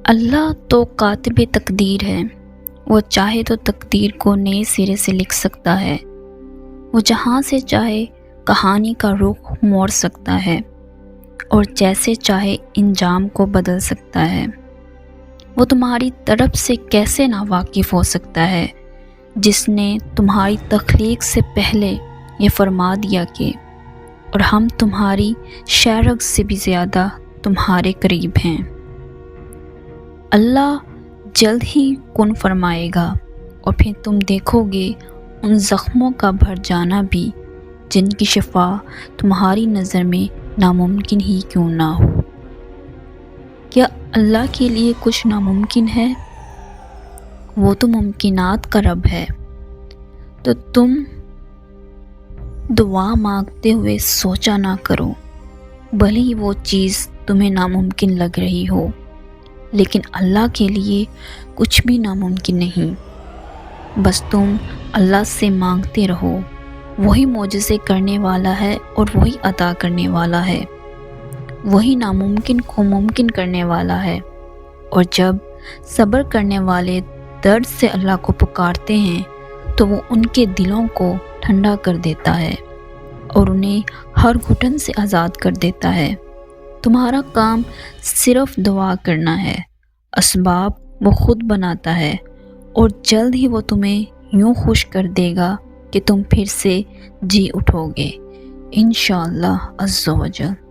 اللہ تو کاتب تقدیر ہے۔ وہ چاہے تو تقدیر کو نئے سرے سے لکھ سکتا ہے۔ وہ جہاں سے چاہے کہانی کا رخ موڑ سکتا ہے اور جیسے چاہے انجام کو بدل سکتا ہے۔ وہ تمہاری طرف سے کیسے ناواقف ہو سکتا ہے جس نے تمہاری تخلیق سے پہلے یہ فرما دیا کہ اور ہم تمہاری شہرگ سے بھی زیادہ تمہارے قریب ہیں۔ اللہ جلد ہی کن فرمائے گا اور پھر تم دیکھو گے ان زخموں کا بھر جانا بھی جن کی شفا تمہاری نظر میں ناممکن ہی کیوں نہ ہو۔ کیا اللہ کے لیے کچھ ناممکن ہے؟ وہ تو ممکنات کا رب ہے۔ تو تم دعا مانگتے ہوئے سوچا نہ کرو، بھلے ہی وہ چیز تمہیں ناممکن لگ رہی ہو، لیکن اللہ کے لیے کچھ بھی ناممکن نہیں۔ بس تم اللہ سے مانگتے رہو، وہی معجزے کرنے والا ہے اور وہی عطا کرنے والا ہے، وہی ناممکن کو ممکن کرنے والا ہے۔ اور جب صبر کرنے والے درد سے اللہ کو پکارتے ہیں تو وہ ان کے دلوں کو ٹھنڈا کر دیتا ہے اور انہیں ہر گھٹن سے آزاد کر دیتا ہے۔ تمہارا کام صرف دعا کرنا ہے، اسباب وہ خود بناتا ہے اور جلد ہی وہ تمہیں یوں خوش کر دے گا کہ تم پھر سے جی اٹھو گے انشاءاللہ عز و جل۔